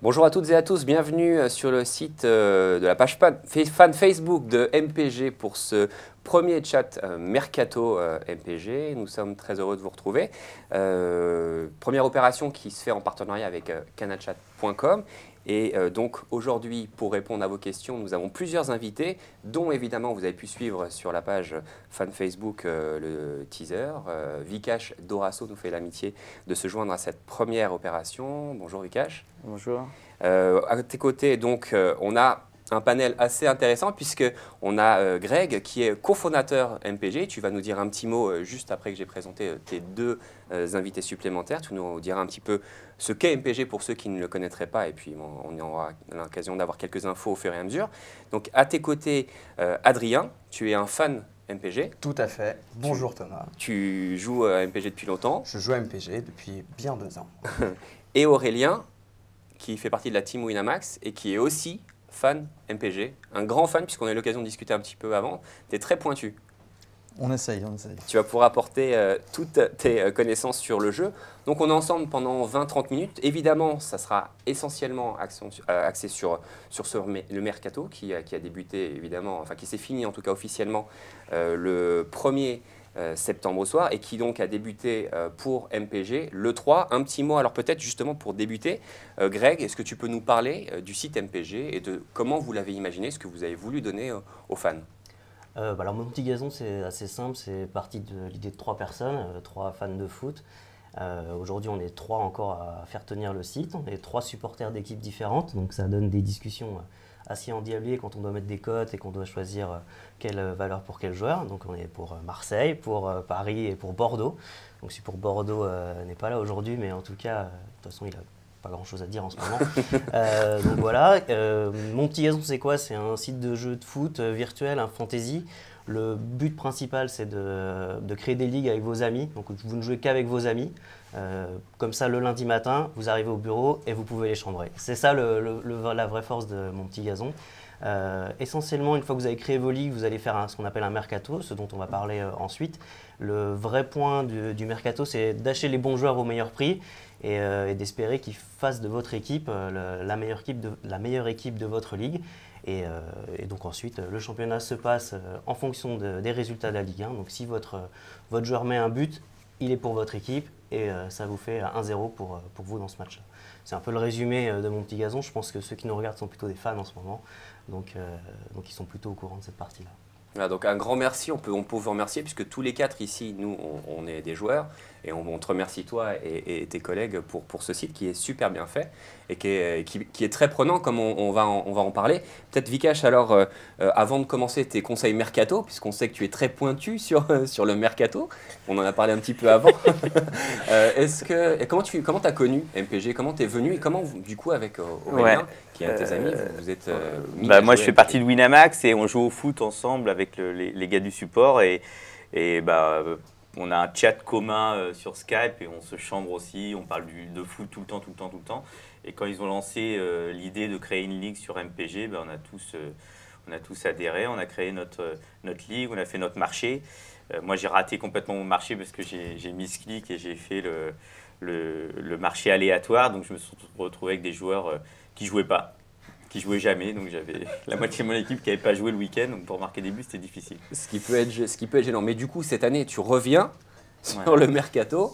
Bonjour à toutes et à tous, bienvenue sur le site de la page fan Facebook de MPG pour ce premier chat Mercato MPG. Nous sommes très heureux de vous retrouver. Première opération qui se fait en partenariat avec canalchat.com. Et donc aujourd'hui, pour répondre à vos questions, nous avons plusieurs invités, dont évidemment vous avez pu suivre sur la page fan Facebook le teaser. Vikash Dorasso nous fait l'amitié de se joindre à cette première opération. Bonjour Vikash. Bonjour. À tes côtés, donc, on a un panel assez intéressant puisqu'on a Greg qui est cofondateur MPG. Tu vas nous dire un petit mot juste après que j'ai présenté tes deux invités supplémentaires. Tu nous diras un petit peu ce qu'est MPG pour ceux qui ne le connaîtraient pas et puis on aura l'occasion d'avoir quelques infos au fur et à mesure. Donc à tes côtés, Adrien, tu es un fan MPG. Tout à fait. Bonjour Thomas. Tu joues à MPG depuis longtemps. Je joue à MPG depuis bien 2 ans. Et Aurélien, qui fait partie de la team Winamax et qui est aussi fan MPG, un grand fan puisqu'on a eu l'occasion de discuter un petit peu avant. Tu es très pointu. On essaye, on essaye. Tu vas pouvoir apporter toutes tes connaissances sur le jeu. Donc on est ensemble pendant 20-30 minutes. Évidemment, ça sera essentiellement axé sur le Mercato qui a débuté évidemment, enfin qui s'est fini en tout cas officiellement le 1er septembre soir et qui donc a débuté pour MPG le 3. Un petit mot alors peut-être justement pour débuter. Greg, est-ce que tu peux nous parler du site MPG et de comment vous l'avez imaginé, ce que vous avez voulu donner aux fans? Alors mon petit gazon c'est assez simple, c'est parti de l'idée de 3 personnes, 3 fans de foot. Aujourd'hui on est 3 encore à faire tenir le site, on est 3 supporters d'équipes différentes, donc ça donne des discussions assez endiablées quand on doit mettre des cotes et qu'on doit choisir quelle valeur pour quel joueur. Donc on est pour Marseille, pour Paris et pour Bordeaux. Donc si pour Bordeaux n'est pas là aujourd'hui, mais en tout cas, de toute façon il a pas grand chose à dire en ce moment. Donc voilà, mon petit gazon c'est quoi? C'est un site de jeux de foot virtuel, un fantasy. Le but principal c'est de créer des ligues avec vos amis, donc vous ne jouez qu'avec vos amis. Comme ça le lundi matin, vous arrivez au bureau et vous pouvez les chambrer. C'est ça la vraie force de mon petit gazon. Essentiellement, une fois que vous avez créé vos ligues, vous allez faire ce qu'on appelle un mercato, ce dont on va parler ensuite. Le vrai point du mercato, c'est d'acheter les bons joueurs au meilleur prix et d'espérer qu'ils fassent de votre équipe la meilleure équipe de votre ligue. Et donc ensuite, le championnat se passe en fonction des résultats de la Ligue 1. Donc si votre joueur met un but, il est pour votre équipe et ça vous fait 1-0 pour vous dans ce match-là. C'est un peu le résumé de mon petit gazon. Je pense que ceux qui nous regardent sont plutôt des fans en ce moment. Donc ils sont plutôt au courant de cette partie-là. Voilà, donc un grand merci, on peut vous remercier puisque tous les 4 ici, nous, on est des joueurs et on te remercie toi et tes collègues pour ce site qui est super bien fait et qui est très prenant comme on va en parler. Peut-être Vikash, alors avant de commencer tes conseils Mercato, puisqu'on sait que tu es très pointu sur le Mercato, on en a parlé un petit peu avant. Comment tu as connu MPG, comment tu es venu et comment du coup avec Aurélien, qui est un de tes amis, vous êtes mis à moi jouer je fais partie de Winamax et on joue au foot ensemble avec les gars du support et on a un chat commun sur Skype et on se chambre aussi, on parle de foot tout le temps. Et quand ils ont lancé l'idée de créer une ligue sur MPG, on a tous adhéré, on a créé notre ligue, on a fait notre marché. Moi j'ai raté complètement mon marché parce que j'ai misclick et j'ai fait le marché aléatoire, donc je me suis retrouvé avec des joueurs qui jouaient jamais, donc j'avais la moitié de mon équipe qui n'avait pas joué le week-end, donc pour marquer des buts c'était difficile. Ce qui peut être gênant. Mais du coup, cette année, tu reviens sur le Mercato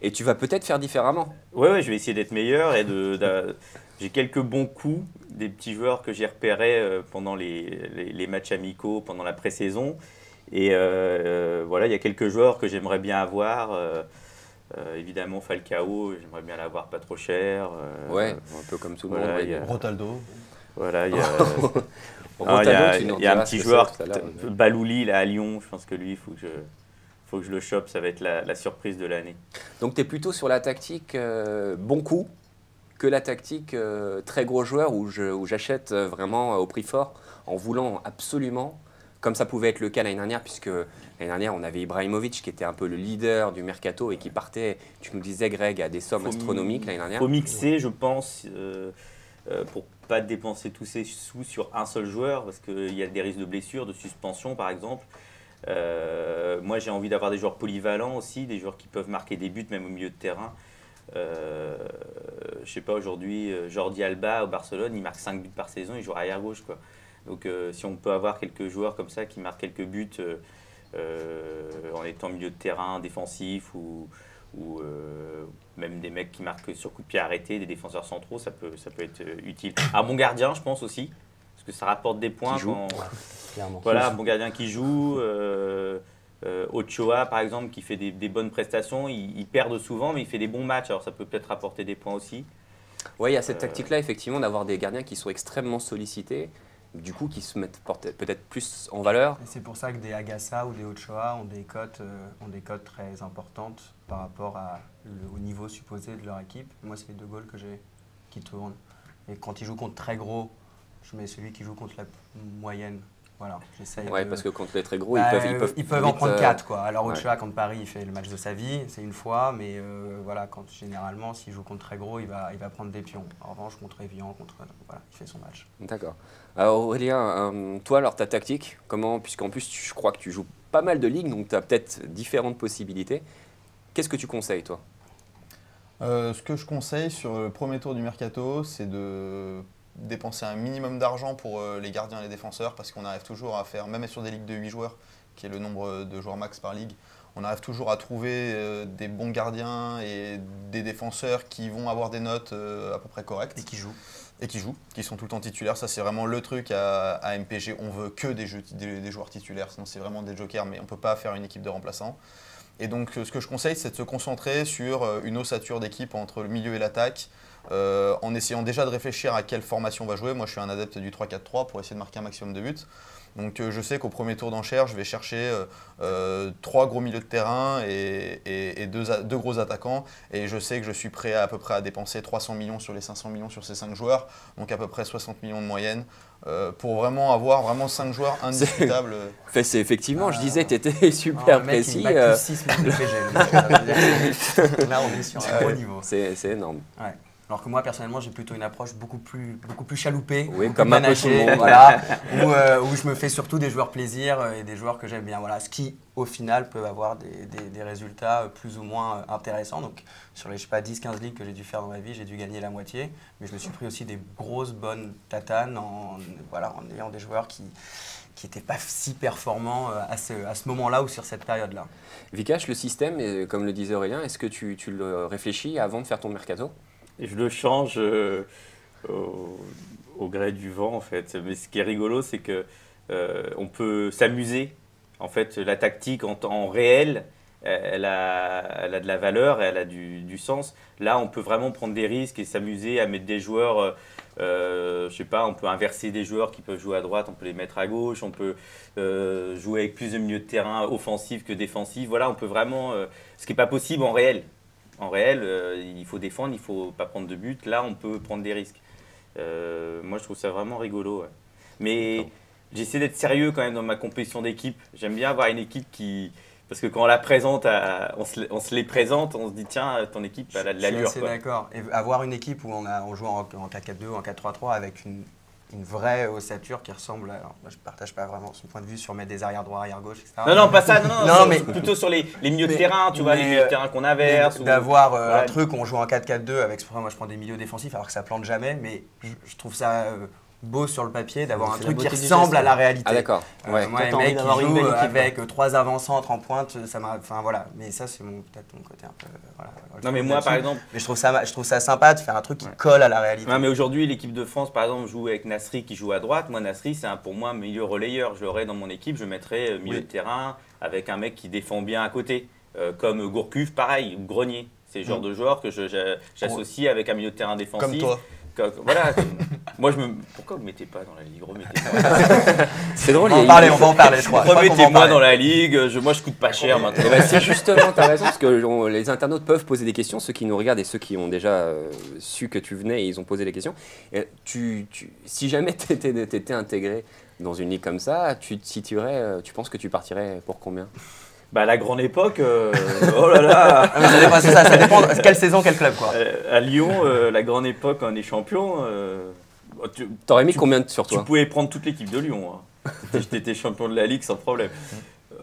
et tu vas peut-être faire différemment. Ouais, je vais essayer d'être meilleur et j'ai quelques bons coups, des petits joueurs que j'ai repérés pendant les matchs amicaux, pendant la pré-saison. Et voilà, il y a quelques joueurs que j'aimerais bien avoir. Évidemment, Falcao, j'aimerais bien l'avoir pas trop cher. Un peu comme tout le monde. Rotaldo. Voilà, il y y a un petit joueur, Balouli, là, à Lyon. Je pense que lui, il faut que je le chope. Ça va être la surprise de l'année. Donc, tu es plutôt sur la tactique bon coup que la tactique très gros joueur où j'achète vraiment au prix fort en voulant absolument, comme ça pouvait être le cas l'année dernière, puisque l'année dernière, on avait Ibrahimovic qui était un peu le leader du Mercato et qui partait, tu nous disais, Greg, à des sommes astronomiques l'année dernière. Il faut mixer, je pense, pour ne pas dépenser tous ses sous sur un seul joueur, parce qu'il y a des risques de blessure, de suspension par exemple. Moi, j'ai envie d'avoir des joueurs polyvalents aussi, des joueurs qui peuvent marquer des buts même au milieu de terrain. Je sais pas, aujourd'hui, Jordi Alba au Barcelone, il marque 5 buts par saison, il joue arrière gauche, quoi. Donc si on peut avoir quelques joueurs comme ça qui marquent quelques buts en étant milieu de terrain défensif ou même des mecs qui marquent sur coup de pied arrêté, des défenseurs centraux, ça peut être utile. Un bon gardien, je pense aussi, parce que ça rapporte des points. Voilà, un bon gardien qui joue. Ochoa, par exemple, qui fait des bonnes prestations, il perd souvent, mais il fait des bons matchs, alors ça peut peut-être rapporter des points aussi. Oui, il y a cette tactique-là, effectivement, d'avoir des gardiens qui sont extrêmement sollicités, du coup, qui se mettent peut-être plus en valeur. Et c'est pour ça que des Agassa ou des Ochoa ont des cotes très importantes par rapport au niveau supposé de leur équipe. Moi, c'est les 2 goals que j'ai qui tournent. Et quand ils jouent contre très gros, je mets celui qui joue contre la moyenne. Voilà, j'essaye. Ouais, parce que contre les très gros, ils peuvent en prendre 4, quoi. Alors Ochoa, ouais. contre Paris, il fait le match de sa vie, c'est une fois, mais voilà, généralement, s'il joue contre très gros, il va prendre des pions. En revanche, contre Evian, voilà, il fait son match. D'accord. Alors Aurélien, toi, alors ta tactique, comment, puisqu'en plus, je crois que tu joues pas mal de ligues, donc tu as peut-être différentes possibilités. Qu'est-ce que tu conseilles, toi? Ce que je conseille sur le premier tour du mercato, c'est de dépenser un minimum d'argent pour les gardiens et les défenseurs, parce qu'on arrive toujours à faire, même sur des ligues de 8 joueurs, qui est le nombre de joueurs max par ligue, on arrive toujours à trouver des bons gardiens et des défenseurs qui vont avoir des notes à peu près correctes. Et qui jouent. Qui sont tout le temps titulaires. Ça, c'est vraiment le truc à MPG. On veut que des joueurs titulaires, sinon c'est vraiment des jokers, mais on ne peut pas faire une équipe de remplaçants. Et donc, ce que je conseille, c'est de se concentrer sur une ossature d'équipe entre le milieu et l'attaque, en essayant déjà de réfléchir à quelle formation on va jouer. Moi, je suis un adepte du 3-4-3 pour essayer de marquer un maximum de buts. Donc, je sais qu'au premier tour d'enchère, je vais chercher 3 gros milieux de terrain et 2 gros attaquants. Et je sais que je suis prêt à peu près à dépenser 300 millions sur les 500 millions sur ces 5 joueurs, donc à peu près 60 millions de moyenne, pour vraiment avoir 5 joueurs indiscutables. C'est effectivement, je disais, tu étais super précis. Il m'a 6 de PG. Là, on est sur un gros niveau. C'est énorme. Ouais. Alors que moi, personnellement, j'ai plutôt une approche beaucoup plus chaloupée, oui, comme un peu tout le monde. Voilà, où je me fais surtout des joueurs plaisir et des joueurs que j'aime bien. Voilà, ce qui, au final, peuvent avoir des résultats plus ou moins intéressants. Donc, sur les 10-15 ligues que j'ai dû faire dans ma vie, j'ai dû gagner la moitié. Mais je me suis pris aussi des grosses, bonnes tatanes en ayant des joueurs qui n'étaient pas si performants à ce moment-là ou sur cette période-là. Vikash, le système, comme le disait Aurélien, est-ce que tu le réfléchis avant de faire ton mercato? Et je le change au gré du vent, en fait. Mais ce qui est rigolo, c'est que on peut s'amuser. En fait, la tactique en temps réel, elle a de la valeur, elle a du sens. Là, on peut vraiment prendre des risques et s'amuser à mettre des joueurs. Je sais pas, on peut inverser des joueurs qui peuvent jouer à droite, on peut les mettre à gauche. On peut jouer avec plus de milieux de terrain offensifs que défensifs. Voilà, on peut vraiment. Ce qui n'est pas possible en réel. En réel, il faut défendre, il ne faut pas prendre de but. Là, on peut prendre des risques. Moi, je trouve ça vraiment rigolo. Ouais. Mais j'essaie d'être sérieux quand même dans ma compétition d'équipe. J'aime bien avoir une équipe qui... Parce que quand on la présente, on se les présente, on se dit tiens, ton équipe, elle a de l'allure. Je suis assez d'accord. Et avoir une équipe où on joue en 4-4-2 ou en 4-3-3 avec une vraie ossature qui ressemble à... Alors, moi, je ne partage pas vraiment son point de vue sur mettre des arrière droit, arrière gauche, etc. Non, pas ça. Non, mais plutôt sur les milieux de terrain, tu vois, les milieux de terrain qu'on inverse. D'avoir un truc où on joue en 4-4-2 avec... Moi, je prends des milieux défensifs alors que ça plante jamais, mais je trouve ça beau sur le papier d'avoir un truc qui ressemble à la réalité. Ah d'accord. Ouais. Moi, un mec qui joue avec 3 avant-centres en pointe, ça m'a... Enfin voilà, mais ça c'est peut-être mon côté un peu... Voilà, non mais moi par exemple... Mais je trouve ça sympa de faire un truc qui colle à la réalité. Non mais aujourd'hui l'équipe de France par exemple joue avec Nasri qui joue à droite. Moi Nasri c'est pour moi un milieu relayeur. Je l'aurais dans mon équipe, je mettrais milieu de terrain avec un mec qui défend bien à côté. Comme Gourcuff pareil, ou Grenier. C'est le genre de joueur que j'associe avec un milieu de terrain défensif. Comme toi. Voilà. Moi, pourquoi vous ne mettez pas dans la ligue? Remettez-moi. C'est drôle. On va en parler, je crois. Remettez-moi dans la ligue. Moi, je coûte pas cher maintenant. C'est justement, tu as raison, parce que les internautes peuvent poser des questions, ceux qui nous regardent et ceux qui ont déjà su que tu venais et ils ont posé des questions. Et si jamais tu étais intégré dans une ligue comme ça, tu te situerais, tu penses que tu partirais pour combien? Bah, la grande époque, oh là là. Ça dépend quelle saison, quel club quoi. À Lyon, la grande époque, on est champion. T'aurais mis combien sur toi? Tu pouvais prendre toute l'équipe de Lyon. Hein. J'étais champion de la Ligue sans problème.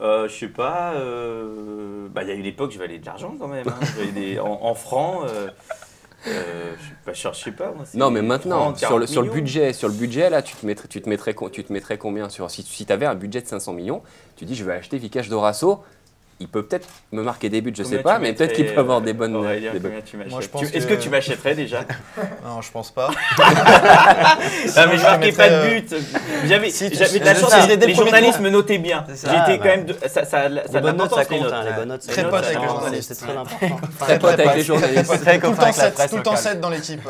Je sais pas. Bah, il y a eu l'époque, je valais de l'argent quand même. Hein. Je valais en francs. Je sais pas. Moi, Non, mais maintenant, 30, sur le 40 budget, là, tu te mettrais combien si tu avais un budget de 500 millions, tu dis je vais acheter Vikash Dorasso, il peut peut-être me marquer des buts, je sais pas, mais peut-être qu'il peut avoir des bonnes. Aurélien, combien tu m'achètes? Est-ce que tu m'achèterais déjà? Non, je pense pas. Non, mais je marquais pas de but. J'avais de la chance, les journalistes me notaient bien. J'étais quand même. Les bonnes notes, ça compte. Les bonnes notes, Très pote avec les journalistes. C'est très important. Très pote avec les journalistes. Tout Tout le temps 7 dans l'équipe.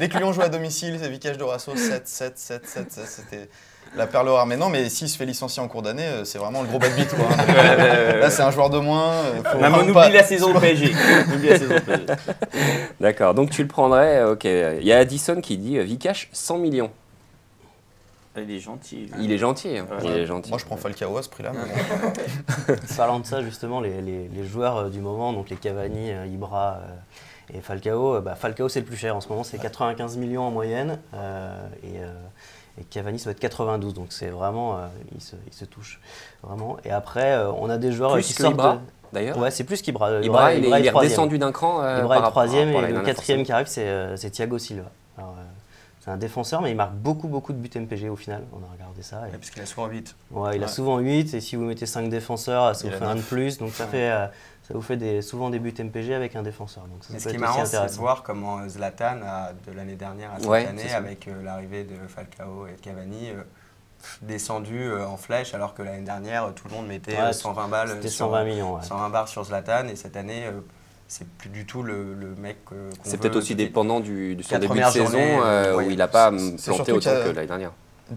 Dès que Lyon jouait à domicile, c'est Vikash Dorasso, 7. C'était la perle rare. Mais non, mais s'il se fait licencier en cours d'année, c'est vraiment le gros bad beat. Quoi. Là, c'est un joueur de moins. On oublie la saison au PSG. D'accord, donc tu le prendrais. Ok, il y a Addison qui dit Vikash 100 millions. Il est gentil. Il est gentil. Hein. Ouais. Il est gentil. Moi, je prends Falcao à ce prix-là. Parlant de ça, justement, les joueurs du moment, donc les Cavani, Ibra et Falcao, Falcao c'est le plus cher en ce moment, c'est 95 millions en moyenne. Et Cavani, ça va être 92, donc c'est vraiment, il se touche vraiment. Et après, on a des joueurs Plus qui que sortent. Ibra, d'ailleurs. Ouais, c'est plus qu'Ibra. Ibra, il est troisième. redescendu d'un cran. Ibra est par troisième rapport à et l'année le dernière, quatrième qui arrive, c'est Thiago Silva. Alors, c'est un défenseur, mais il marque beaucoup de buts MPG au final. On a regardé ça. Et... Parce qu'il a souvent 8. Ouais, il a souvent 8, et si vous mettez 5 défenseurs, ça Il vous a fait un de 9. plus. Donc ça vous fait souvent des buts MPG avec un défenseur. Donc ça Mais ce peut qui est être aussi marrant, c'est de intéressant. voir comment Zlatan, de l'année dernière à cette Ouais, année, c'est ça. avec l'arrivée de Falcao et de Cavani, descendu en flèche, alors que l'année dernière, tout le monde mettait Ouais, 120 balles. C'était sur, 120 millions. Ouais. 120 barres sur Zlatan, et cette année, c'est plus du tout le mec qu'on C'est veut. peut-être aussi dépendant de son Quatre début de premières saison journées, où ouais. il n'a pas C'est planté surtout autant qu'il y a- que l'année dernière.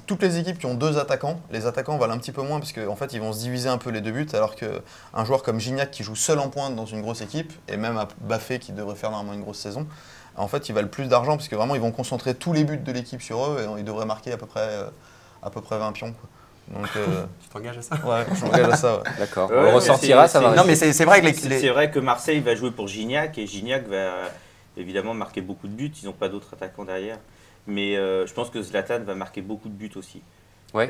Toutes les équipes qui ont 2 attaquants, les attaquants valent un petit peu moins parce qu'en fait ils vont se diviser un peu les 2 buts, alors qu'un joueur comme Gignac qui joue seul en pointe dans une grosse équipe, et même Baffé qui devrait faire normalement une grosse saison, en fait ils valent plus d'argent parce que vraiment ils vont concentrer tous les buts de l'équipe sur eux et ils devraient marquer à peu près 20 pions. Quoi. Donc Tu t'engages à ça? ouais, je m'engage à ça. Ouais. D'accord. Ouais, On le mais ressortira, ça va Non, rester. mais c'est vrai que C'est vrai que Marseille va jouer pour Gignac et Gignac va évidemment marquer beaucoup de buts. Ils n'ont pas d'autres attaquants derrière. Mais je pense que Zlatan va marquer beaucoup de buts aussi. Ouais.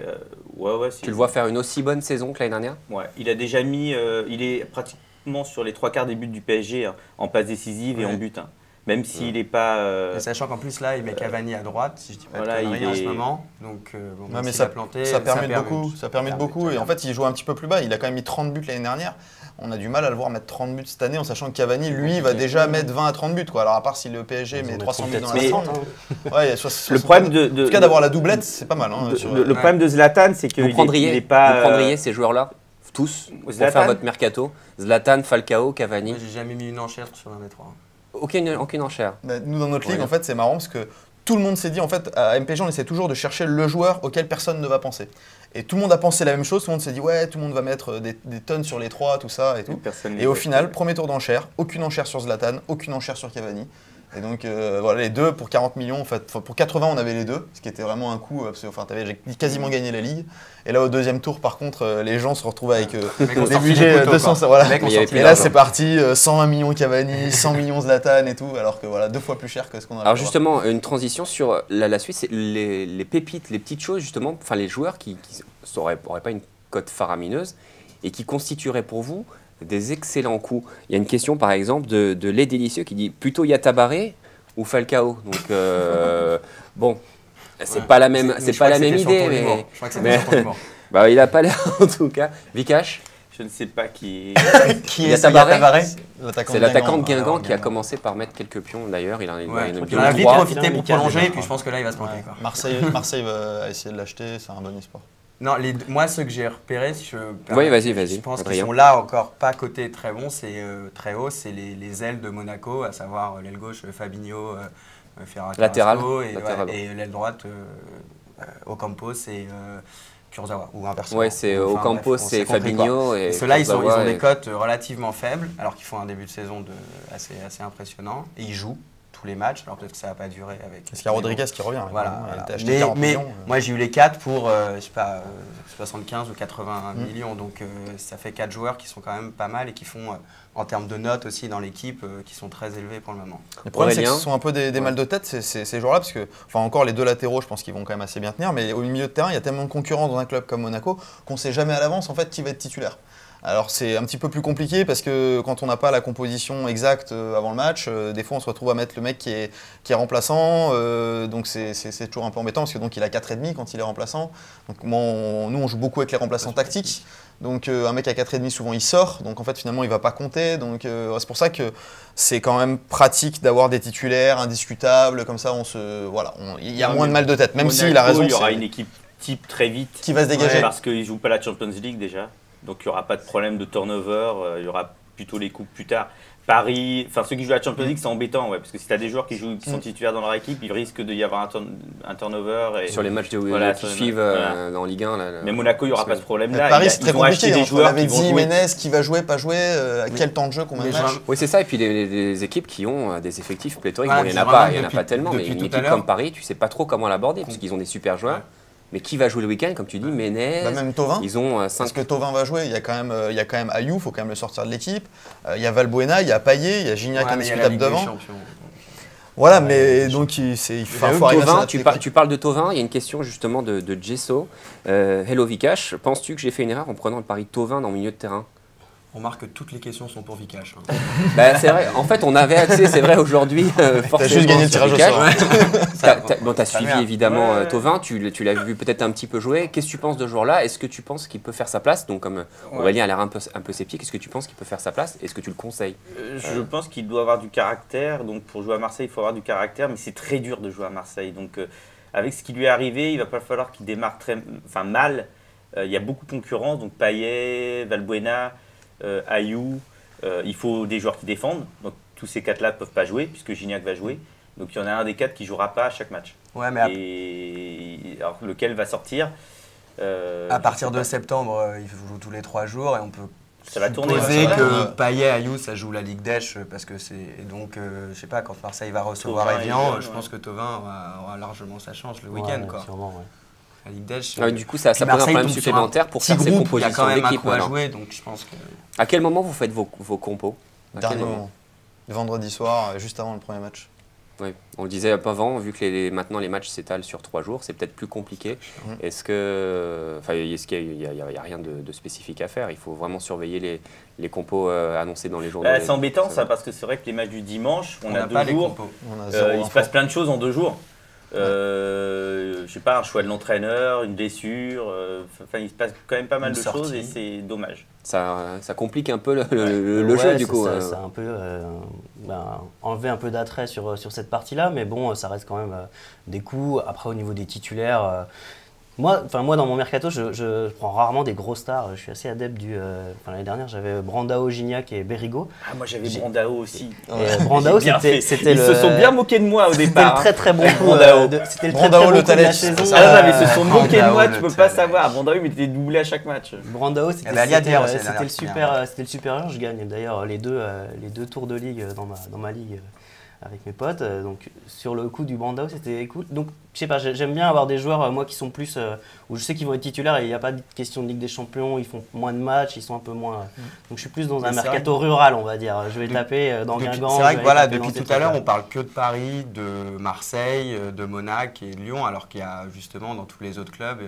Ouais, Tu le vois faire une aussi bonne saison que l'année dernière? Ouais, il a déjà mis. Il est pratiquement sur les 3/4 des buts du PSG hein, en passe décisive et en but. Hein. Même s'il n'est pas. Et sachant qu'en plus là, il met Cavani à droite, si je dis pas Voilà, de conneries il en ce est- moment. Donc, bon, Ouais, même mais s'il ça, a planté, ça permet de beaucoup. Ça permet de beaucoup. Et en fait, il joue un petit peu plus bas. Il a quand même mis 30 buts l'année dernière. On a du mal à le voir mettre 30 buts cette année, en sachant que Cavani, lui, va déjà mettre 20 à 30 buts. Quoi. Alors, à part si le PSG met 300 buts dans la Mais- saison. Ouais, il y a Le problème de. En tout cas, d'avoir la doublette, c'est pas mal. Hein, sur- Le problème de Zlatan, c'est qu'il Vous prendriez, il est pas. vous prendriez ces joueurs-là, tous, pour Zlatan faire votre mercato? Zlatan, Falcao, Cavani. Moi, j'ai jamais mis une enchère sur l'un des trois. Aucune enchère. Bah, nous, dans notre ligue, Ouais. en fait, c'est marrant parce que tout le monde s'est dit, en fait, à MPG, on essaie toujours de chercher le joueur auquel personne ne va penser. Et tout le monde a pensé la même chose. Tout le monde s'est dit, ouais, tout le monde va mettre des tonnes sur les 3, tout ça et tout. Personne Et au final, premier tour d'enchère, aucune enchère sur Zlatan, aucune enchère sur Cavani. Et donc voilà, les deux pour 40 millions, en fait, enfin, pour 80 on avait les deux, ce qui était vraiment un coup, parce que enfin, tu avais quasiment gagné la ligue. Et là au deuxième tour par contre, les gens se retrouvaient avec des budgets 200, voilà. Les mecs ont Il y avait sorti plus Et là d'argent. c'est parti, 120 millions Cavani, 100 millions Zlatan et tout, alors que voilà, 2 fois plus cher que ce qu'on a. Alors justement, une transition sur la suite, c'est les pépites, les petites choses justement, enfin les joueurs qui n'auraient pas une cote faramineuse et qui constitueraient pour vous des excellents coups. Il y a une question par exemple de Les Délicieux qui dit plutôt Yatabaré ou Falcao. Donc bon, c'est pas la même, c'est pas la même idée, mais Je crois que c'était sur ton humour. bah, il a pas l'air en tout cas. Vikash, Je ne sais pas qui. Qui est ce Yatabaré de c'est l'attaquant de Guingamp. Guingamp qui a Guingamp. commencé par mettre quelques pions d'ailleurs. Il en a Ouais, une il en a vite 3. profité Il en a pour mis quatre, prolonger, je et puis crois. je pense que là, il va se planter. Ouais. Quoi. Marseille va essayer de l'acheter, c'est un bon espoir. Non, moi, ceux que j'ai repérés, si je Oui, vas-y, je pense qu'ils Adrien. sont là encore pas côté très bon, c'est très haut, c'est les ailes de Monaco, à savoir l'aile gauche Fabinho, Ferran Latéral, Carrasco, et, latéral. et l'aile droite Ocampos et Kurzawa, ou inversement. Ouais, c'est Enfin, Ocampos, bref, on s'est c'est compris, quoi. Fabinho et Et ceux-là, ils ont Kurzawa des et- cotes relativement faibles, alors qu'ils font un début de saison assez impressionnant, et ils jouent tous les matchs. Alors peut-être que ça va pas durer avec. Parce qu'il y a Rodriguez qui revient. Voilà. Il a été acheté 40 mais millions. moi j'ai eu les 4 pour je sais pas 75 ou 80 millions. Donc ça fait 4 joueurs qui sont quand même pas mal et qui font en termes de notes aussi dans l'équipe qui sont très élevés pour le moment. Le problème, c'est que Aurélien. ce sont un peu des mal de tête, ces joueurs-là, parce que, enfin, encore les deux latéraux, je pense qu'ils vont quand même assez bien tenir, mais au milieu de terrain, il y a tellement de concurrence dans un club comme Monaco qu'on ne sait jamais à l'avance en fait qui va être titulaire. Alors c'est un petit peu plus compliqué parce que quand on n'a pas la composition exacte avant le match, des fois on se retrouve à mettre le mec qui est remplaçant, donc c'est toujours un peu embêtant parce que donc il a 4,5 quand il est remplaçant. Donc nous on joue beaucoup avec les remplaçants tactiques. Donc un mec à 4,5 souvent il sort, donc en fait finalement il va pas compter. Donc c'est pour ça que c'est quand même pratique d'avoir des titulaires indiscutables, comme ça il y a moins de mal de tête. Même Monaco, s'il a raison. il y aura une équipe type très vite. Qui va se dégager. Parce qu'ils ne jouent pas la Champions League déjà. Donc il n'y aura pas de problème de turnover, il y aura plutôt les coupes plus tard. Paris, enfin ceux qui jouent à la Champions League, c'est embêtant, parce que si tu as des joueurs qui sont titulaires dans leur équipe, il risque de y avoir un turnover. Et Sur les matchs qui suivent en Ligue 1. Mais Monaco, il n'y aura pas ce problème-là. Paris, c'est très compliqué. Des joueurs qui vont jouer. Jiménez, qui va jouer, pas jouer, à quel temps de jeu, combien de matchs. Oui, c'est ça. Et puis des équipes qui ont des effectifs pléthoriques. Voilà, Bon, il n'y en a pas tellement, mais une équipe comme Paris, tu ne sais pas trop comment l'aborder, parce qu'ils ont des super joueurs. Mais qui va jouer le week-end, comme tu dis, Menez, même Thauvin. Ils ont 5. Parce que Thauvin va jouer, il y a quand même Ayou, il faut quand même le sortir de l'équipe. Il y a Valbuena, il y a Payet, il y a Gignac indiscutable devant. Voilà, mais donc il faut arriver à s'adapter. Tu parles de Thauvin, il y a une question justement de Gesso. Hello Vikash, penses-tu que j'ai fait une erreur en prenant le pari de Thauvin dans le milieu de terrain? On remarque que toutes les questions sont pour Vikash. Bah, c'est vrai, en fait on avait accès, c'est vrai aujourd'hui. T'as juste gagné le tirage au sort. T'as suivi évidemment Thauvin, tu l'as vu peut-être un petit peu jouer. Qu'est-ce que tu penses de ce joueur-là? Est-ce que tu penses qu'il peut faire sa place? Donc comme Aurélien a l'air un peu sceptique, est-ce que tu penses qu'il peut faire sa place? Est-ce que tu le conseilles? Je pense qu'il doit avoir du caractère. Donc pour jouer à Marseille, il faut avoir du caractère, mais c'est très dur de jouer à Marseille. Donc avec ce qui lui est arrivé, il va pas falloir qu'il démarre mal. Il y a beaucoup de concurrence, donc Payet, Valbuena, Ayou, il faut des joueurs qui défendent. Donc tous ces 4-là ne peuvent pas jouer puisque Gignac va jouer. Donc il y en a un des 4 qui ne jouera pas à chaque match. Ouais, mais et alors lequel va sortir à partir de septembre, il joue tous les 3 jours et on peut ça va tourner. supposer que Payet, Ayou, ça joue la Ligue d'Esch parce que c'est donc je sais pas, quand Marseille va recevoir Evian, je pense que Thauvin aura largement sa chance le week-end quoi. Sûrement, La Ligue d'Esch. Du coup, ça pose un problème supplémentaire pour faire ces compositions d'équipe. Il y a quand même un coup à jouer, donc je pense que. À quel moment vous faites vos compos? Dernier moment. Vendredi soir, juste avant le premier match. Oui, on le disait avant, vu que maintenant les matchs s'étalent sur 3 jours, c'est peut-être plus compliqué. Est-ce qu'il n'y a rien de spécifique à faire? Il faut vraiment surveiller les compos annoncés dans les journaux. C'est embêtant ça, parce que c'est vrai que les matchs du dimanche, on a 2 jours, il se passe plein de choses en 2 jours. Je sais pas, un choix de l'entraîneur, une blessure, il se passe quand même pas mal de choses et c'est dommage. Ça complique un peu le jeu du coup. Ça a un peu enlevé un peu d'attrait sur cette partie-là, mais bon, ça reste quand même des coups. Après, au niveau des titulaires, moi, dans mon mercato, je prends rarement des gros stars. Je suis assez adepte l'année dernière, j'avais Brandao, Gignac et Berrigo. Ah, moi j'avais Brandao aussi. Brandao, c'était Ils se sont bien moqués de moi au départ. C'était le très très bon coup. C'était le très Brandao, très bon le coup de la Thalès. saison. Ils se sont moqués de moi, tu peux pas savoir. Brandao, il m'était doublé à chaque match. Brandao, c'était le supérieur. Je gagne d'ailleurs les deux tours de ligue dans ma ligue avec mes potes. Donc sur le coup du Brandao, c'était cool. Donc je sais pas, j'aime bien avoir des joueurs moi qui sont plus où je sais qu'ils vont être titulaires et il n'y a pas de question de Ligue des Champions, ils font moins de matchs, ils sont un peu moins. Donc je suis plus dans un mercato rural, on va dire. Je vais taper dans Guingamp. C'est vrai que voilà, depuis tout à l'heure, on parle que de Paris, de Marseille, de Monaco et de Lyon, alors qu'il y a justement dans tous les autres clubs.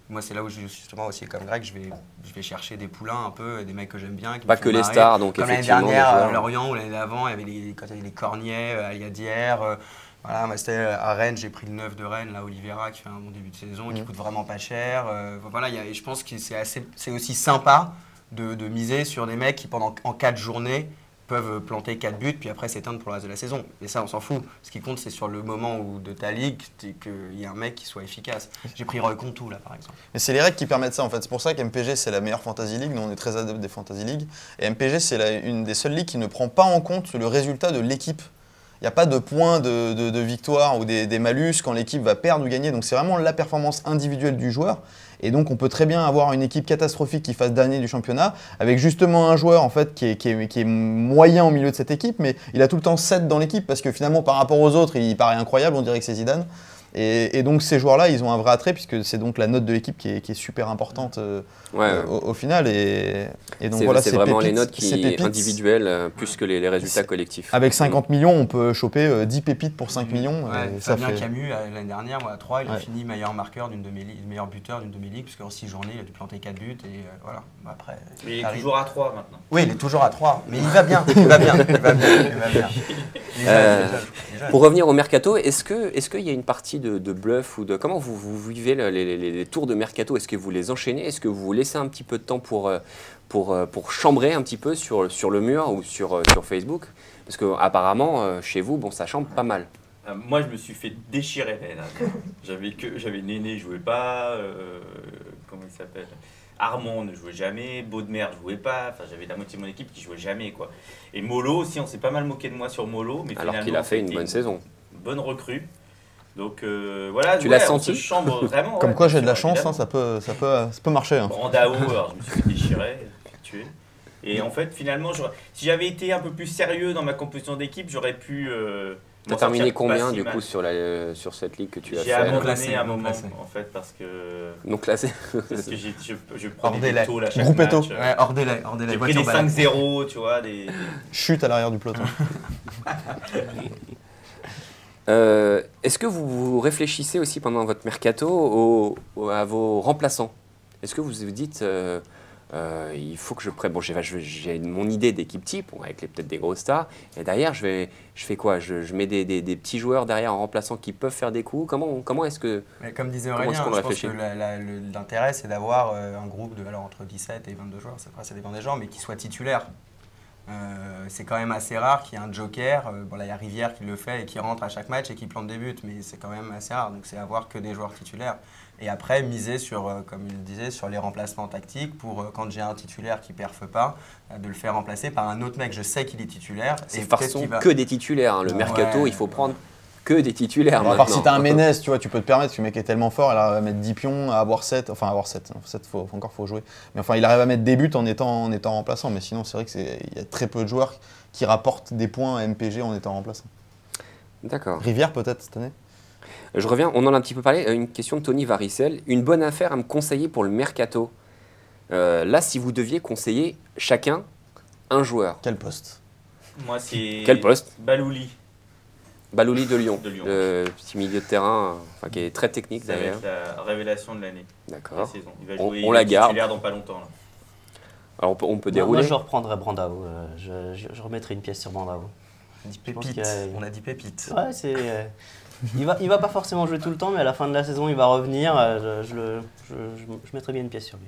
Moi, c'est là où justement aussi, comme Greg, je vais chercher des poulains un peu, des mecs que j'aime bien. Pas que les stars, donc comme effectivement. L'année dernière, Lorient, ou l'année d'avant, quand il y avait les Cornier, Aliadière. Voilà, moi, c'était à Rennes, j'ai pris le 9 de Rennes, là, Oliveira, qui fait un bon début de saison, qui coûte vraiment pas cher. Voilà, je pense que c'est aussi sympa de miser sur des mecs qui, en 4 journées, peuvent planter 4 buts, puis après s'éteindre pour le reste de la saison. Et ça, on s'en fout. Ce qui compte, c'est sur le moment de ta ligue, qu'il y ait un mec qui soit efficace. J'ai pris Roy Contou, là, par exemple. Mais c'est les règles qui permettent ça, en fait. C'est pour ça qu'MPG, c'est la meilleure Fantasy League. Nous, on est très adeptes des Fantasy League. Et MPG, c'est une des seules ligues qui ne prend pas en compte le résultat de l'équipe. Il n'y a pas de points de victoire ou des malus quand l'équipe va perdre ou gagner. Donc, c'est vraiment la performance individuelle du joueur. Et donc on peut très bien avoir une équipe catastrophique qui fasse dernier du championnat, avec justement un joueur en fait qui est moyen au milieu de cette équipe, mais il a tout le temps 7 dans l'équipe, parce que finalement par rapport aux autres, il paraît incroyable, on dirait que c'est Zidane. Et donc ces joueurs-là, ils ont un vrai attrait, puisque c'est donc la note de l'équipe qui est super importante au final. Et donc voilà, c'est vraiment pépites, les notes individuelles plus que les résultats collectifs. Avec 50 millions, on peut choper 10 pépites pour 5 millions. Fabien Camus, l'année dernière, à 3, il a fini meilleur marqueur meilleur buteur d'une demi-ligue, puisqu'en 6 journées, il a dû planter 4 buts. Et voilà. Après, mais il est toujours à 3 maintenant. Oui, il est toujours à 3, mais il va bien. Il va bien. Pour revenir au mercato, est-ce qu'il y a une partie de bluff ou de comment vous vivez les tours de mercato? Est-ce que vous les enchaînez? Est-ce que vous vous laissez un petit peu de temps pour chambrer un petit peu sur le mur ou sur Facebook? Parce que apparemment chez vous, bon, ça chambre pas mal. Moi, je me suis fait déchirer. J'avais Néné, je jouais pas. Comment il s'appelle? Armand ne jouait jamais, Baudemer ne jouait pas, enfin j'avais la moitié de mon équipe qui jouait jamais quoi. Et Molo aussi, on s'est pas mal moqué de moi sur Molo, mais alors qu'il a fait une bonne saison. Bonne recrue. Donc voilà, tu l'as senti chambre vraiment. Comme quoi j'ai de la chance, hein, ça peut marcher. Hein. Brandao, alors je me suis fait déchirer, tué. Et en fait finalement, si j'avais été un peu plus sérieux dans ma composition d'équipe, j'aurais pu. Tu as terminé combien du coup sur cette ligue que tu as fait? J'ai abandonné à un moment en fait parce que. Non classé. Parce que je prenais des tôles à chaque Groupe match. Ouais, hors délai. J'ai pris des 5-0, tu vois. Chute à l'arrière du peloton. Est-ce que vous réfléchissez aussi pendant votre mercato à vos remplaçants? Est-ce que vous vous dites il faut que je prenne. Bon, j'ai mon idée d'équipe type, avec peut-être des grosses stars. Et derrière, je fais quoi? Je mets des petits joueurs derrière en remplaçant qui peuvent faire des coups. Comment est-ce que. Mais comme disait Aurélien, je pense que l'intérêt, c'est d'avoir un groupe entre 17 et 22 joueurs. Après, ça dépend des gens, mais qui soient titulaires. C'est quand même assez rare qu'il y ait un joker. Bon, là, il y a Rivière qui le fait et qui rentre à chaque match et qui plante des buts, mais c'est quand même assez rare. Donc, c'est avoir que des joueurs titulaires. Et après, miser sur, comme il le disait, sur les remplacements tactiques pour, quand j'ai un titulaire qui ne perfe pas, de le faire remplacer par un autre mec. Je sais qu'il est titulaire. C'est façon que des titulaires. Hein. Le mercato, il faut prendre que des titulaires. À part si tu as un Ménez, tu vois, tu peux te permettre, parce que le mec est tellement fort, il arrive à mettre 10 pions, à avoir 7. Enfin, avoir 7, faut jouer. Mais enfin, il arrive à mettre des buts en étant remplaçant. Mais sinon, c'est vrai qu'il y a très peu de joueurs qui rapportent des points à MPG en étant remplaçant. D'accord. Rivière, peut-être, cette année? Je reviens, on en a un petit peu parlé, une question de Tony Varicel. Une bonne affaire à me conseiller pour le mercato. Là, si vous deviez conseiller chacun un joueur. Quel poste? Moi, c'est. Quel poste? Balouli. Balouli de Lyon. Le petit milieu de terrain qui est très technique d'ailleurs. Ça va être la révélation de l'année. D'accord. Il va jouer on la garde. Titulaire dans pas longtemps. Là. Alors on peut dérouler. Moi, je reprendrai Brandao. Je remettrai une pièce sur Brandao. On a dit pépite. Ouais, c'est. Il va pas forcément jouer tout le temps, mais à la fin de la saison, il va revenir. Je mettrai bien une pièce sur lui.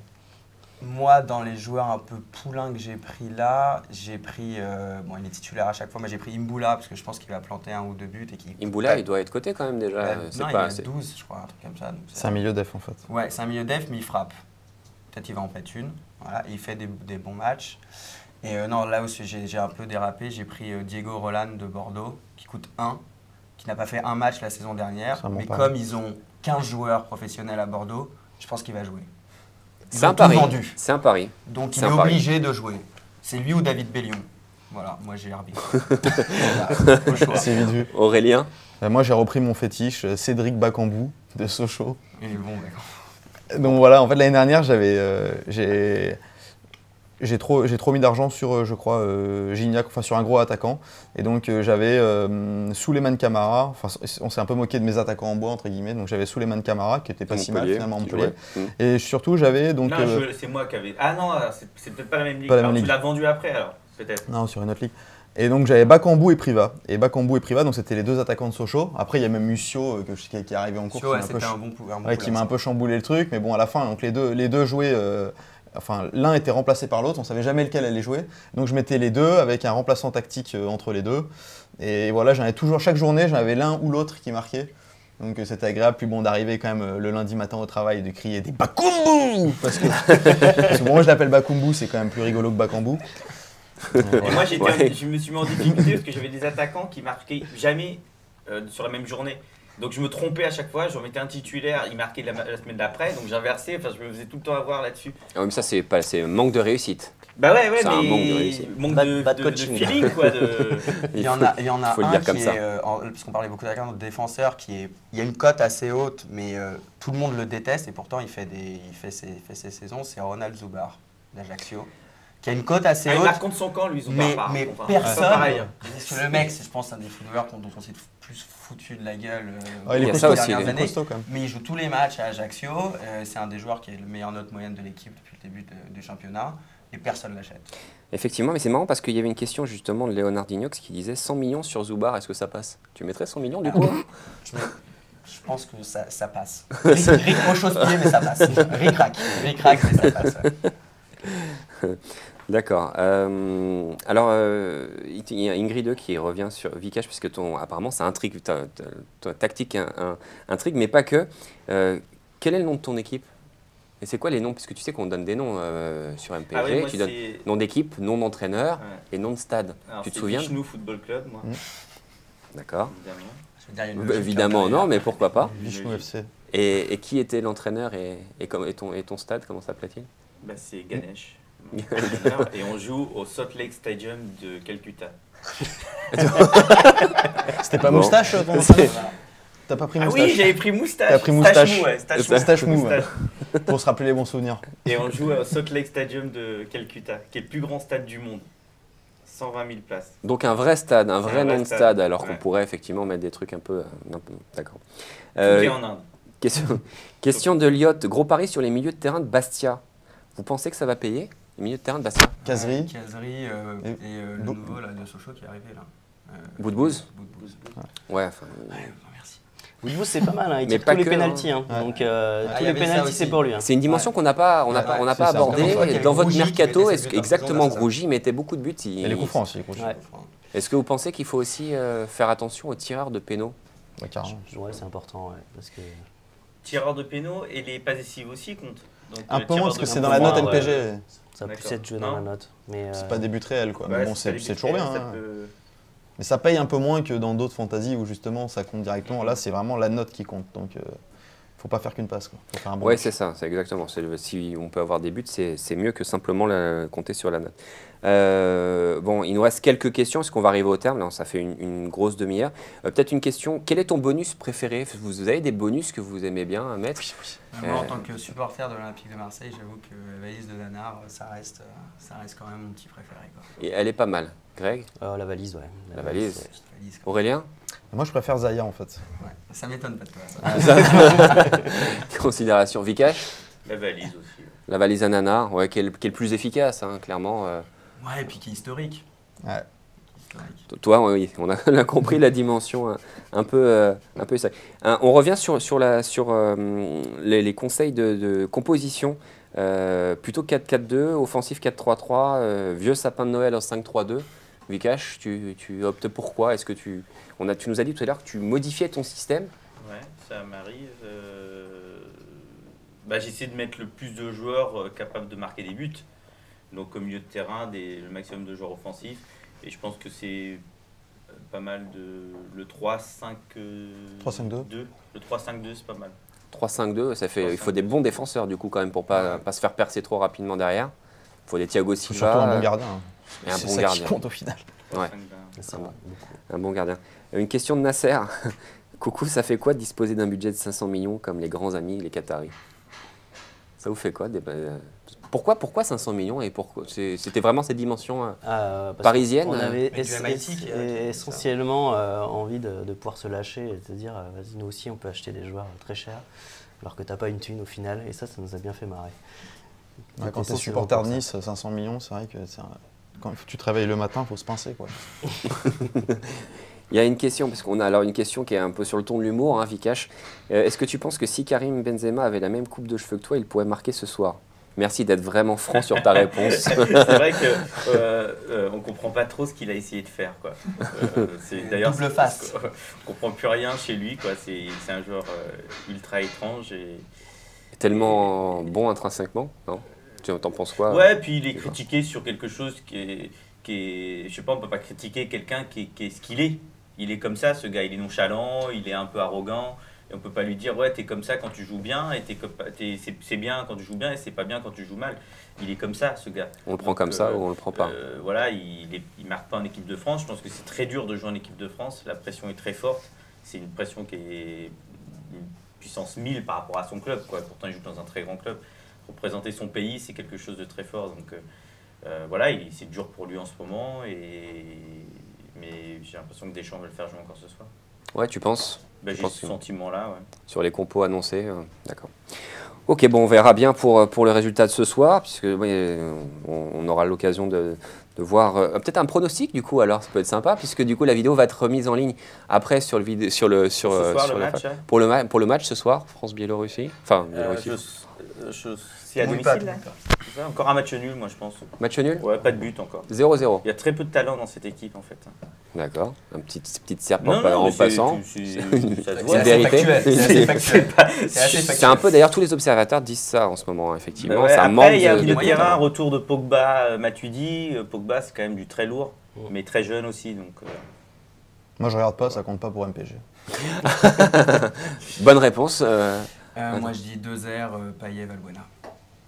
Moi, dans les joueurs un peu poulains que j'ai pris là, j'ai pris. Bon, il est titulaire à chaque fois, mais j'ai pris Imbula parce que je pense qu'il va planter 1 ou 2 buts. Imbula, il doit être coté quand même déjà. Non, il est 12, je crois, un truc comme ça. C'est un milieu def en fait. Ouais, c'est un milieu def, mais il frappe. Peut-être qu'il va en mettre une. Voilà, il fait des bons matchs. Et non, là où j'ai un peu dérapé, j'ai pris Diego Roland de Bordeaux, qui coûte 1, qui n'a pas fait un match la saison dernière. Mais comme ils ont 15 joueurs professionnels à Bordeaux, je pense qu'il va jouer. C'est un pari. C'est un pari. Donc il est obligé de jouer. C'est lui ou David Bellion. Voilà, moi j'ai l'arbitre. C'est vite vu. Aurélien? Moi j'ai repris mon fétiche, Cédric Bakambu de Sochaux. Il est bon, d'accord. Donc voilà, en fait l'année dernière j'ai trop mis d'argent sur, je crois, Gignac, enfin sur un gros attaquant. Et donc j'avais Souleymane Camara, enfin on s'est un peu moqué de mes attaquants en bois, entre guillemets, donc j'avais Souleymane Camara qui était pas si mal finalement à Montpellier. Et surtout j'avais donc... Non, c'est moi qui avais... Ah non, c'est peut-être pas la même ligue. Tu l'as vendu après alors, peut-être. Non, sur une autre ligue. Et donc j'avais Bakambu et Priva. Donc c'était les deux attaquants de Sochaux. Après il y a même Mussio qui est arrivé en course. Qui m'a un peu chamboulé le truc, mais bon à la fin, donc les deux jouaient... Enfin, l'un était remplacé par l'autre, on ne savait jamais lequel allait jouer. Donc je mettais les deux avec un remplaçant tactique entre les deux. Et voilà, j'en avais toujours, chaque journée, j'en avais l'un ou l'autre qui marquait. Donc c'était agréable. Puis bon, d'arriver quand même le lundi matin au travail et de crier des Bakambu parce que moi je l'appelle Bakambu, c'est quand même plus rigolo que Bakambu. Et moi je me suis mis en difficulté parce que j'avais des attaquants qui marquaient jamais sur la même journée. Donc je me trompais à chaque fois, j'en mettais un titulaire, il marquait la semaine d'après, donc j'inversais, enfin je me faisais tout le temps avoir là-dessus. Ah ouais, mais ça, c'est manque de réussite. Bah ouais, C'est mais un manque de réussite. manque Bad de coaching. feeling quoi. Il y en a faut le un dire comme qui ça. est, parce qu'on parlait beaucoup d'un défenseur, il y a une cote assez haute, mais tout le monde le déteste et pourtant il fait ses saisons, c'est Ronald Zubar d'Ajaccio, qui a une cote assez Il haute. marque contre son camp, lui, ils ont Mais, pas mais contre, hein. personne, C'est pas pareil. parce que le mec, c'est, je pense, un des footballeurs dont on s'est plus foutu de la gueule Ouais, il y est a ça costaud, aussi, il il est est costaud quand même. mais il joue tous les matchs à Ajaccio. C'est un des joueurs qui a le meilleur note moyenne de l'équipe depuis le début du championnat et personne ne l'achète. Effectivement, mais c'est marrant parce qu'il y avait une question justement de Léonard Dignox qui disait 100 millions sur Zubar, est-ce que ça passe? Tu mettrais 100 millions du coup? Je pense que ça passe. Ric au chausse-pied, mais ça passe. Ric-rac, mais ça passe. Ouais. D'accord. Alors, il y a Ingrid 2 qui revient sur Vikash, puisque apparemment ça intrigue, ta tactique intrigue, mais pas que. Quel est le nom de ton équipe? Et c'est quoi les noms? Puisque tu sais qu'on donne des noms sur MPG, Ah oui, moi, tu donnes c'est- nom d'équipe, nom d'entraîneur Ouais. et nom de stade. Alors, Tu te c'est souviens? Vichnou Football Club, moi, D'accord. évidemment. Je veux dire, il y a une Bah, logique évidemment, derrière. non, mais pourquoi pas? Vichnou FC. Et qui était l'entraîneur et ton stade, comment s'appelait-il? Bah, c'est Ganesh. mon entraîneur, et on joue au Salt Lake Stadium de Calcutta. C'était pas Bon. moustache ton Voilà. entraîneur? T'as pas pris Ah moustache oui, j'avais pris moustache. T'as pris moustache. Stache mou, ouais, stache mou. Moustache mou, ouais. Moustache. Pour se rappeler les bons souvenirs. Et on joue au Salt Lake Stadium de Calcutta, qui est le plus grand stade du monde. 120 000 places. Donc un vrai stade, un C'est vrai un nom vrai de stade, stade, alors qu'on ouais. pourrait effectivement mettre des trucs un peu d'accord. Tout est en Inde. Question de Liot, gros pari sur les milieux de terrain de Bastia. Vous pensez que ça va payer, les milieux de terrain de Bastia? Caserie. Caserie et le Bo- nouveau là, de Sochaux qui est arrivé là. Boudbouz Boudbouz. Ouais, enfin, Merci. Woodhouse, c'est pas mal, hein. Il Mais tire pas tous les que, pénaltys. Hein. Ouais. Donc il y tous les avait ça pénaltys, aussi. c'est pour lui. Hein. c'est une dimension qu'on n'a pas, on n'a pas, on n'a c'est pas ça. abordée. Comme quoi, il y avait Dans votre Rougy qui mercato, mettait est-ce ses que buts par exactement saison, là, Rougy mettait beaucoup de buts Et les coups francs aussi, les coups Ouais. Est-ce que vous pensez qu'il faut aussi faire attention aux tireurs de pénaux? Ouais, carrément. Ouais, c'est important. Ouais, parce que... Tireur de pénaux et les passes décisives aussi comptent. Donc, Un le peu tireur moins parce de que c'est pénaux, dans la note ouais. NPG. Ça peut plus D'accord. être joué dans Non. la note. Mais, C'est pas des buts réels quoi. Ouais, Mais bon, pas c'est les buts toujours bien. réels, ça hein. peut- Mais ça paye un peu moins que dans d'autres fantaisies où justement ça compte directement. Là, c'est vraiment la note qui compte. Donc, faut pas faire qu'une passe. Quoi. Faut faire un bon Ouais, match. c'est ça, c'est exactement. Si on peut avoir des buts, c'est mieux que simplement compter sur la note. Bon, il nous reste quelques questions, est-ce qu'on va arriver au terme? Là, ça fait une grosse demi-heure. Peut-être une question, quel est ton bonus préféré? Vous avez des bonus que vous aimez bien mettre? Moi, en tant que supporter de l'Olympique de Marseille, j'avoue que la valise de Danard, ça reste quand même mon petit préféré. Quoi. Et elle est pas mal. Greg? la valise, ouais. La valise. ouais. Petite valise, quoi. Aurélien? Moi, je préfère Zaya en fait. Ouais. Ça m'étonne pas de toi. Ça. Considération. Vikash? La valise aussi. La valise Ananas, ouais, qui est le plus efficace, hein, clairement. Ouais, et puis qui est historique. Ouais. Historique. Toi, oui, on a compris la dimension un peu ça. On revient sur les conseils de composition. Plutôt 4-4-2, offensif 4-3-3, vieux sapin de Noël en 5-3-2. Vikash, tu optes pour quoi? Est-ce que tu nous as dit tout à l'heure que tu modifiais ton système? Ouais, ça m'arrive. J'essaie de mettre le plus de joueurs capables de marquer des buts. Donc au milieu de terrain, le maximum de joueurs offensifs. Et je pense que c'est pas mal le 3-5-2. 3-5-2. Le 3-5-2, c'est pas mal. 3-5-2, ça fait, il faut 3-5-2. des bons défenseurs du coup quand même pour pas se faire percer trop rapidement derrière. Il faut des Thiago Faut Silva. surtout un bon gardien. hein. et un C'est bon ça gardien. qui compte au final. Ouais. 3-5-2. C'est vrai, beaucoup. Un bon gardien. Une question de Nasser. Coucou, ça fait quoi de disposer d'un budget de 500 millions comme les grands amis, les Qataris? Ça vous fait quoi pourquoi 500 millions et pourquoi c'était vraiment cette dimension Parce parisienne? On avait Mais du MIT qui a essentiellement envie de pouvoir se lâcher et de se dire vas-y, nous aussi on peut acheter des joueurs très chers alors que t'as pas une thune au final, et ça nous a bien fait marrer. Ouais, Donc, quand t'es essentiellement supporter pour de ça. Nice, 500 millions, c'est vrai que quand tu te réveilles le matin, faut se pincer. Quoi. Il y a une question, parce qu'on a alors une question qui est un peu sur le ton de l'humour, hein, Vikash. Est-ce que tu penses que si Karim Benzema avait la même coupe de cheveux que toi, il pourrait marquer ce soir? Merci d'être vraiment franc sur ta réponse. C'est vrai que on comprend pas trop ce qu'il a essayé de faire, quoi. Double face. On comprend plus rien chez lui, quoi. C'est un joueur ultra étrange et Tellement bon intrinsèquement, non? Tu t'en penses quoi? ouais. Puis il est critiqué sur quelque chose qui est, je sais pas, on peut pas critiquer quelqu'un qui est ce qu'il est. il est comme ça, ce gars, il est nonchalant, il est un peu arrogant. Et on peut pas lui dire, ouais, t'es comme ça quand tu joues bien, et c'est bien quand tu joues bien, et c'est pas bien quand tu joues mal. Il est comme ça, ce gars. On le prend comme ça ou on le prend pas? Voilà, il marque pas en équipe de France. Je pense que c'est très dur de jouer en équipe de France. La pression est très forte. C'est une pression qui est une puissance 1000 par rapport à son club, quoi. Pourtant, il joue dans un très grand club. Représenter son pays, c'est quelque chose de très fort. Donc voilà, c'est dur pour lui en ce moment. Mais j'ai l'impression que Deschamps va le faire jouer encore ce soir. Ouais, tu penses? J'ai ce sentiment-là, ouais. Sur les compos annoncés, d'accord. Ok, bon, on verra bien pour le résultat de ce soir, puisque oui, on aura l'occasion de voir peut-être un pronostic du coup. Alors, ça peut être sympa, puisque du coup la vidéo va être remise en ligne après sur le match, hein. pour le match ce soir, France-Biélorussie. Enfin, Biélorussie. C'est à domicile, là. Encore un match nul, moi je pense. Match nul? Ouais, pas de but encore. 0-0. Il y a très peu de talent dans cette équipe en fait. D'accord. Un petite serpent Non, en passant. C'est vérité. C'est un peu, d'ailleurs, tous les observateurs disent ça en ce moment, effectivement. Ouais, ça après, manque il y a un milieu de moyens. terrain, retour de Pogba, Matuidi. Pogba, c'est quand même du très lourd, mais très jeune aussi. Donc, Moi, je regarde pas, ça compte pas pour MPG. Bonne réponse. Moi, je dis 2-0, Payet, Valbuena.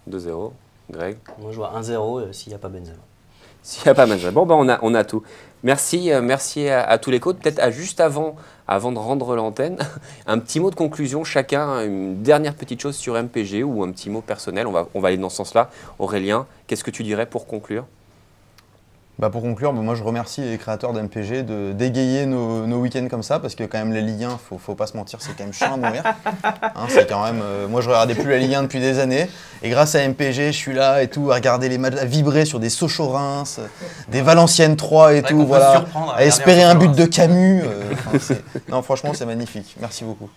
2-0. Greg? Moi, je vois 1-0 s'il n'y a pas Benzema. S'il n'y a pas Benzema. Bon, ben on a tout. Merci à tous les coachs. Peut-être juste avant de rendre l'antenne, un petit mot de conclusion, chacun, une dernière petite chose sur MPG ou un petit mot personnel. On va aller dans ce sens-là. Aurélien, qu'est-ce que tu dirais pour conclure? Pour conclure, moi je remercie les créateurs d'MPG de d'égayer nos week-ends comme ça, parce que quand même les Ligue 1, faut pas se mentir, c'est quand même chiant à mourir. Hein, c'est quand même, moi je regardais plus la Ligue 1 depuis des années, et grâce à MPG, je suis là et tout, à regarder les matchs, à vibrer sur des Sochaux-Reims, des Valenciennes 3 et tout, voilà, à espérer un but de Camus. Non, franchement, c'est magnifique. Merci beaucoup.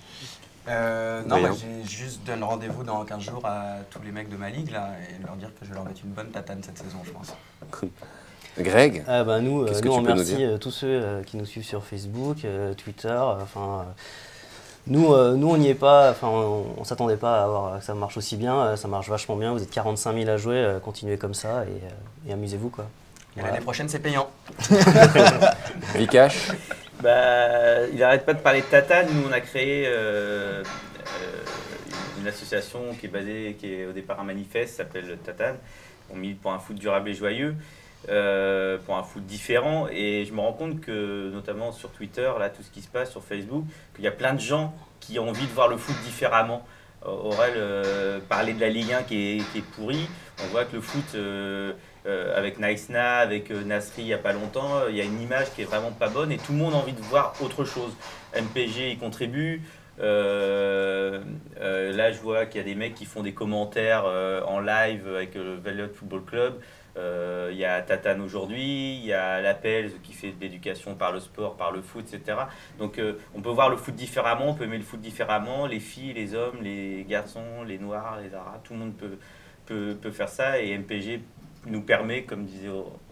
J'ai juste donné rendez-vous dans 15 jours à tous les mecs de ma ligue là, et leur dire que je vais leur mettre une bonne tatane cette saison, je pense. Greg, nous, qu'est-ce que on tu peux nous remercie dire tous ceux qui nous suivent sur Facebook, Twitter. Nous, on n'y est pas. On s'attendait pas à voir que ça marche aussi bien. Ça marche vachement bien. Vous êtes 45 000 à jouer. Continuez comme ça et amusez-vous, quoi. Et l'année prochaine, c'est payant. Vikash? il n'arrête pas de parler de tatane. Nous, on a créé une association qui est au départ un manifeste, s'appelle Tatane. On milite pour un foot durable et joyeux. Pour un foot différent, et je me rends compte que notamment sur Twitter, là, tout ce qui se passe sur Facebook, qu'il y a plein de gens qui ont envie de voir le foot différemment. Aurel parlait de la Ligue 1 qui est pourrie. On voit que le foot avec Naïsna, avec Nasri il n'y a pas longtemps, il y a une image qui est vraiment pas bonne et tout le monde a envie de voir autre chose. MPG y contribue. Là je vois qu'il y a des mecs qui font des commentaires en live avec le Velvet Football Club. Il y a Tatane aujourd'hui, il y a l'Appel qui fait de l'éducation par le sport, par le foot, etc. Donc on peut voir le foot différemment, on peut aimer le foot différemment, les filles, les hommes, les garçons, les noirs, les arabes, tout le monde peut faire ça, et MPG nous permet, comme disait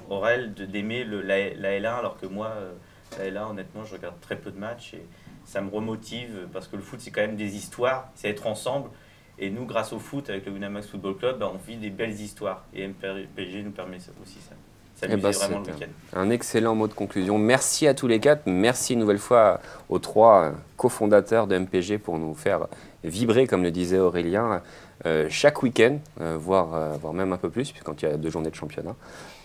Aurel, d'aimer la L1, alors que moi, la L1, honnêtement, je regarde très peu de matchs et ça me remotive parce que le foot, c'est quand même des histoires, c'est être ensemble. Et nous, grâce au foot, avec le Winamax Football Club, on vit des belles histoires. Et MPG nous permet aussi ça. Ça nous vraiment le week-end. Un excellent mot de conclusion. Merci à tous les quatre. Merci une nouvelle fois aux trois cofondateurs de MPG pour nous faire vibrer, comme le disait Aurélien, chaque week-end, voire même un peu plus, quand il y a 2 journées de championnat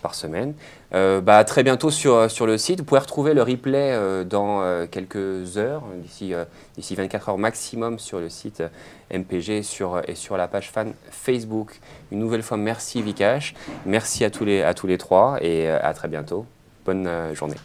par semaine. À très bientôt sur le site. Vous pouvez retrouver le replay dans quelques heures, d'ici 24 heures maximum sur le site MPG et sur la page fan Facebook. Une nouvelle fois, merci Vikash, merci à tous les trois et à très bientôt. Bonne journée.